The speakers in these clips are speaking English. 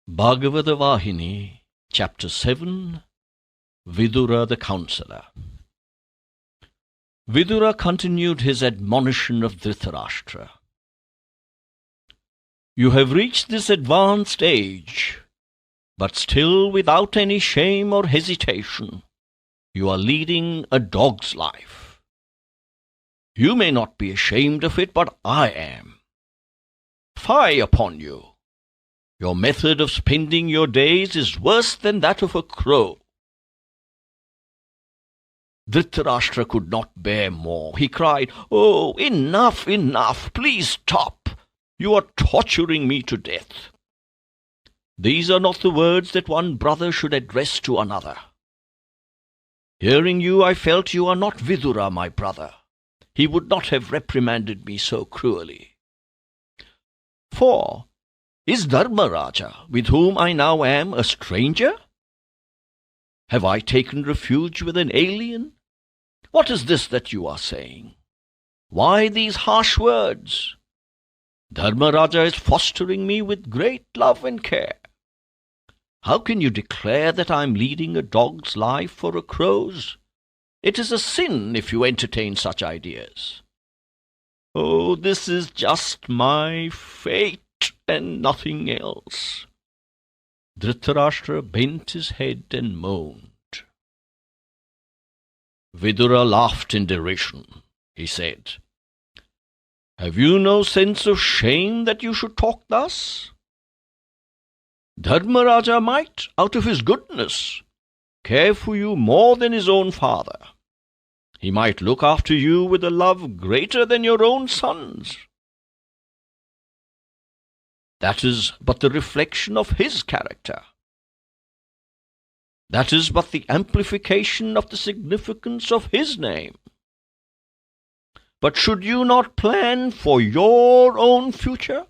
Bhagawatha Vahini, Chapter 7, Vidura the Counsellor. Vidura continued his admonition of Dhritarashtra. You have reached this advanced age, but still without any shame or hesitation, you are leading a dog's life. You may not be ashamed of it, but I am. Fie upon you! Your method of spending your days is worse than that of a crow. Dhritarashtra could not bear more. He cried, Oh, enough, enough! Please stop! You are torturing me to death. These are not the words that one brother should address to another. Hearing you, I felt you are not Vidura, my brother. He would not have reprimanded me so cruelly. For is Dharmaraja, with whom I now am, a stranger? Have I taken refuge with an alien? What is this that you are saying? Why these harsh words? Dharmaraja is fostering me with great love and care. How can you declare that I am leading a dog's life for a crow's? It is a sin if you entertain such ideas. Oh, this is just my fate and nothing else. Dhritarashtra bent his head and moaned. Vidura laughed in derision. He said, Have you no sense of shame that you should talk thus? Dharmaraja might, out of his goodness, care for you more than his own father. He might look after you with a love greater than your own sons. That is but the reflection of his character. That is but the amplification of the significance of his name. But should you not plan for your own future?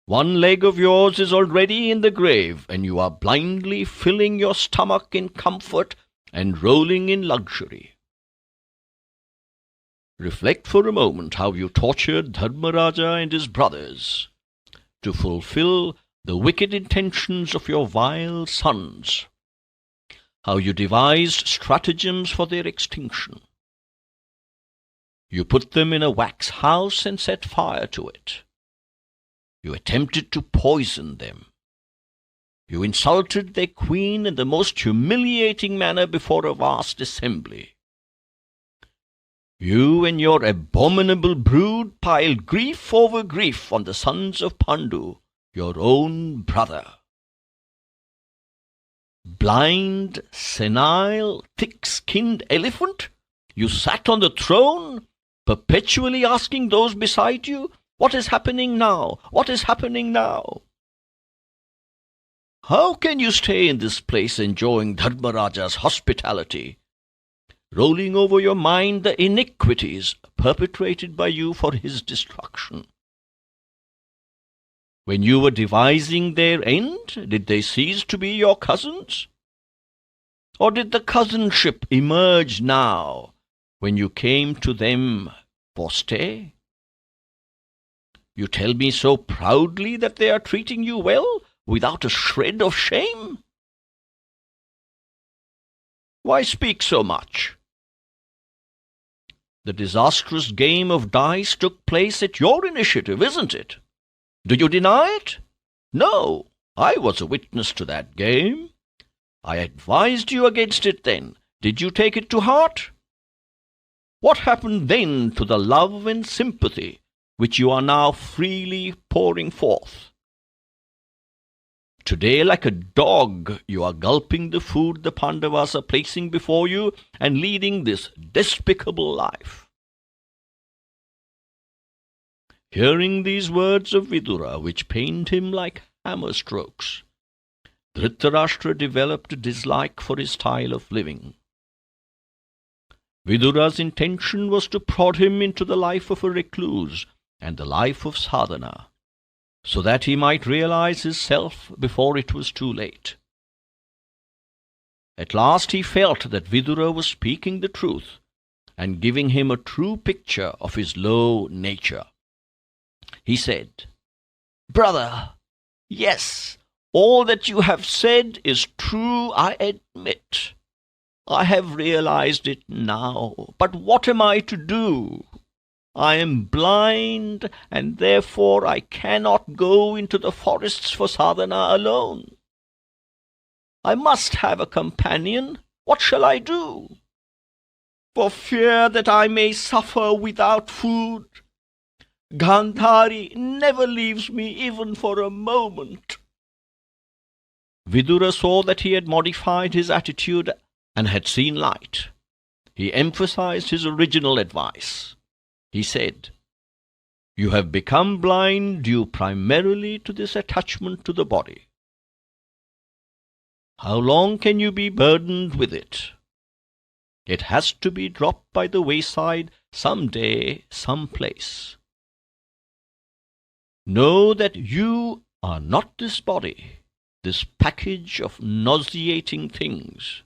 One leg of yours is already in the grave, and you are blindly filling your stomach in comfort and rolling in luxury. Reflect for a moment how you tortured Dharmaraja and his brothers to fulfill the wicked intentions of your vile sons, how you devised stratagems for their extinction. You put them in a wax house and set fire to it. You attempted to poison them. You insulted their queen in the most humiliating manner before a vast assembly. You and your abominable brood piled grief over grief on the sons of Pandu, your own brother. Blind, senile, thick-skinned elephant, you sat on the throne, perpetually asking those beside you, What is happening now? What is happening now? How can you stay in this place enjoying Dharmaraja's hospitality, rolling over your mind the iniquities perpetrated by you for his destruction? When you were devising their end, did they cease to be your cousins? Or did the cousinship emerge now, when you came to them for stay? You tell me so proudly that they are treating you well, without a shred of shame? Why speak so much? The disastrous game of dice took place at your initiative, isn't it? Do you deny it? No, I was a witness to that game. I advised you against it then. Did you take it to heart? What happened then to the love and sympathy which you are now freely pouring forth? Today, like a dog, you are gulping the food the Pandavas are placing before you and leading this despicable life. Hearing these words of Vidura, which pained him like hammer strokes, Dhritarashtra developed a dislike for his style of living. Vidura's intention was to prod him into the life of a recluse and the life of sadhana, so that he might realize his self before it was too late. At last he felt that Vidura was speaking the truth and giving him a true picture of his low nature. He said, Brother, Yes, all that you have said is true, I admit. I have realized it now. But what am I to do? I am blind, and therefore I cannot go into the forests for sadhana alone. I must have a companion. What shall I do? For fear that I may suffer without food, Gandhari never leaves me even for a moment. Vidura saw that he had modified his attitude and had seen light. He emphasized his original advice. He said, "You have become blind due primarily to this attachment to the body. How long can you be burdened with it? It has to be dropped by the wayside some day, some place. Know that you are not this body, this package of nauseating things.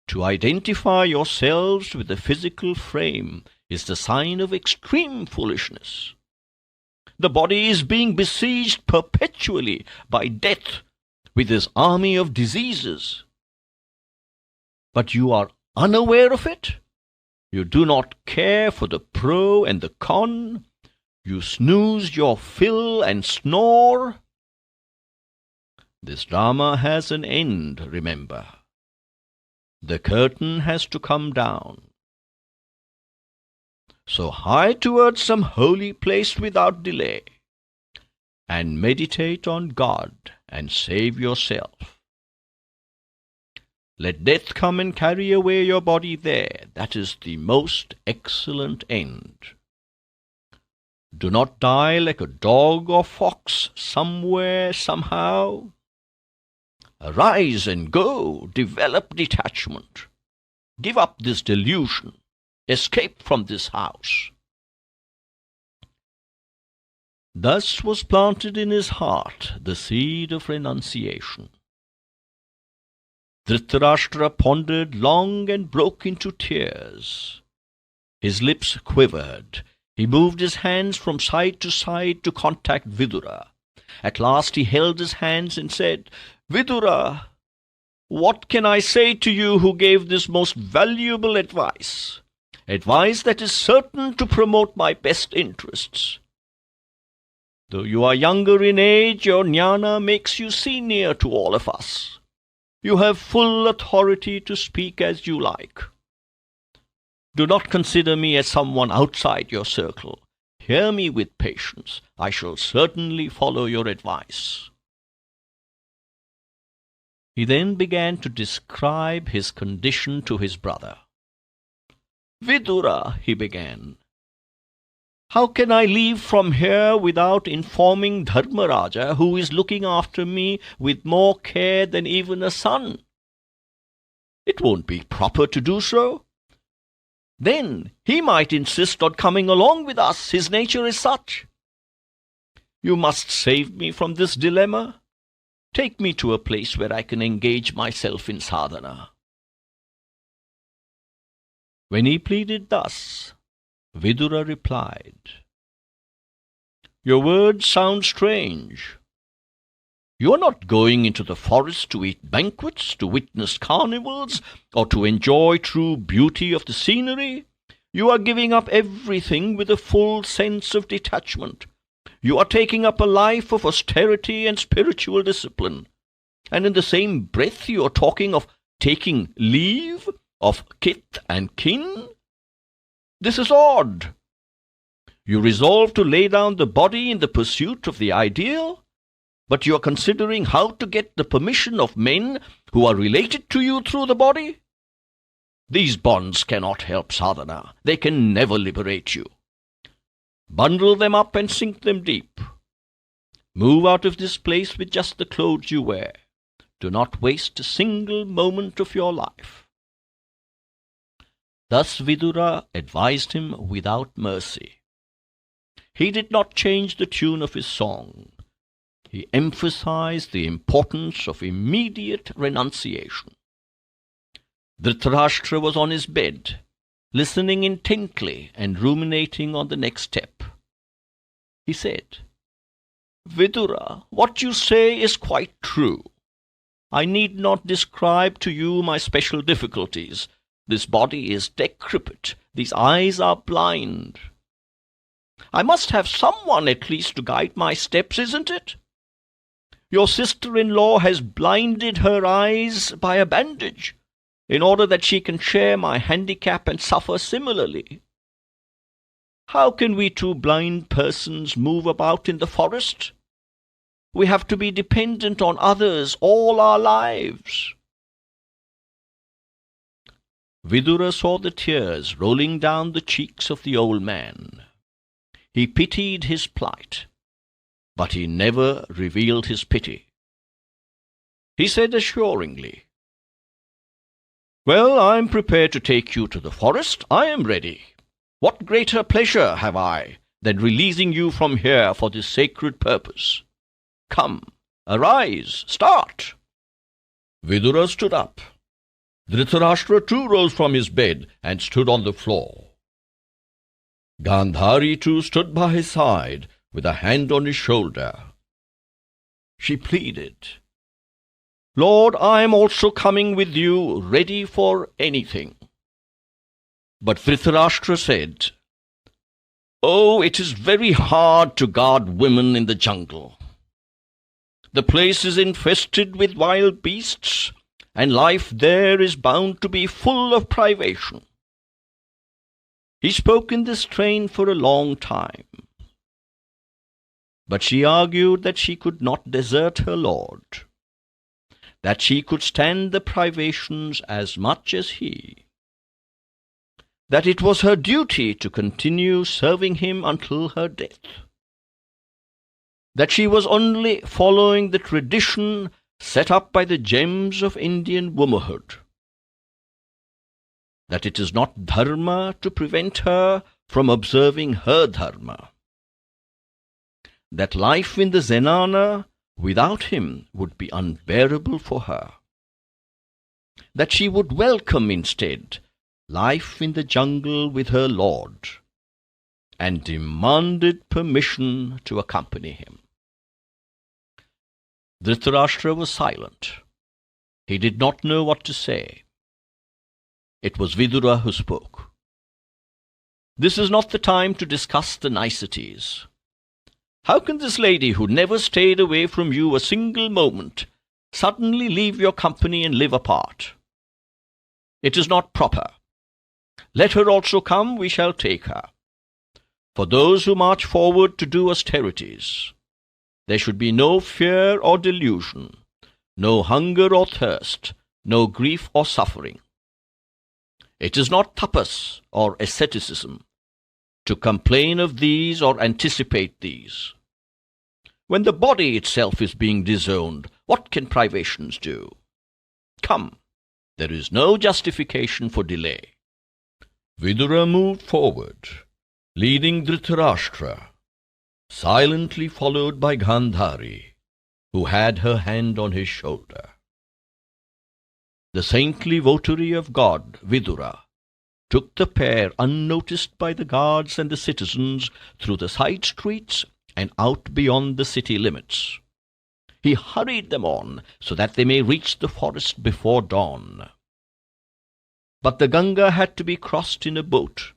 To identify yourselves with the physical frame is the sign of extreme foolishness. The body is being besieged perpetually by death with his army of diseases. But you are unaware of it. You do not care for the pro and the con. You snooze your fill and snore. This drama has an end, remember. The curtain has to come down. So hie towards some holy place without delay, and meditate on God and save yourself. Let death come and carry away your body there. That is the most excellent end. Do not die like a dog or fox somewhere, somehow. Arise and go, develop detachment. Give up this delusion. Escape from this house." Thus was planted in his heart the seed of renunciation. Dhritarashtra pondered long and broke into tears. His lips quivered. He moved his hands from side to side to contact Vidura. At last he held his hands and said, "Vidura, what can I say to you who gave this most valuable advice? Advice that is certain to promote my best interests. Though you are younger in age, your jnana makes you senior to all of us. You have full authority to speak as you like. Do not consider me as someone outside your circle. Hear me with patience. I shall certainly follow your advice." He then began to describe his condition to his brother. "Vidura," he began, "how can I leave from here without informing Dharmaraja, who is looking after me with more care than even a son? It won't be proper to do so. Then he might insist on coming along with us. His nature is such. You must save me from this dilemma. Take me to a place where I can engage myself in sadhana." When he pleaded thus, Vidura replied, "Your words sound strange. You are not going into the forest to eat banquets, to witness carnivals, or to enjoy true beauty of the scenery. You are giving up everything with a full sense of detachment. You are taking up a life of austerity and spiritual discipline. And in the same breath you are talking of taking leave of kith and kin. This is odd. You resolve to lay down the body in the pursuit of the ideal, but you are considering how to get the permission of men who are related to you through the body. These bonds cannot help sadhana. They can never liberate you. Bundle them up and sink them deep. Move out of this place with just the clothes you wear. Do not waste a single moment of your life." Thus Vidura advised him without mercy. He did not change the tune of his song. He emphasized the importance of immediate renunciation. Dhritarashtra was on his bed, listening intently and ruminating on the next step. He said, Vidura, what you say is quite true. I need not describe to you my special difficulties. This body is decrepit. These eyes are blind. I must have someone at least to guide my steps, isn't it? Your sister-in-law has blinded her eyes by a bandage, in order that she can share my handicap and suffer similarly. How can we two blind persons move about in the forest? We have to be dependent on others all our lives. Vidura saw the tears rolling down the cheeks of the old man. He pitied his plight, but he never revealed his pity. He said assuringly, "Well, I am prepared to take you to the forest. I am ready. What greater pleasure have I than releasing you from here for this sacred purpose? Come, arise, start." Vidura stood up. Dhritarashtra too rose from his bed and stood on the floor. Gandhari too stood by his side with a hand on his shoulder. She pleaded, "Lord, I am also coming with you, ready for anything." But Dhritarashtra said, "Oh, it is very hard to guard women in the jungle. The place is infested with wild beasts, and life there is bound to be full of privation." He spoke in this strain for a long time. But she argued that she could not desert her lord, that she could stand the privations as much as he, that it was her duty to continue serving him until her death, that she was only following the tradition set up by the gems of Indian womanhood, that it is not dharma to prevent her from observing her dharma, that life in the zenana without him would be unbearable for her, that she would welcome instead life in the jungle with her lord, and demanded permission to accompany him. Dhritarashtra was silent. He did not know what to say. It was Vidura who spoke. "This is not the time to discuss the niceties. How can this lady, who never stayed away from you a single moment, suddenly leave your company and live apart? It is not proper. Let her also come, we shall take her. For those who march forward to do austerities, there should be no fear or delusion, no hunger or thirst, no grief or suffering. It is not tapas or asceticism to complain of these or anticipate these. When the body itself is being disowned, what can privations do? Come, there is no justification for delay." Vidura moved forward, leading Dhritarashtra, silently followed by Gandhari, who had her hand on his shoulder. The saintly votary of God, Vidura, took the pair unnoticed by the guards and the citizens through the side streets and out beyond the city limits. He hurried them on so that they may reach the forest before dawn. But the Ganga had to be crossed in a boat,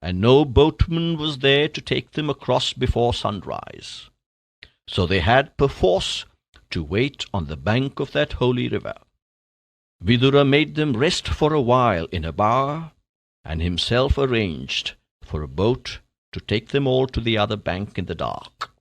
and no boatman was there to take them across before sunrise. So they had perforce to wait on the bank of that holy river. Vidura made them rest for a while in a bower, and himself arranged for a boat to take them all to the other bank in the dark.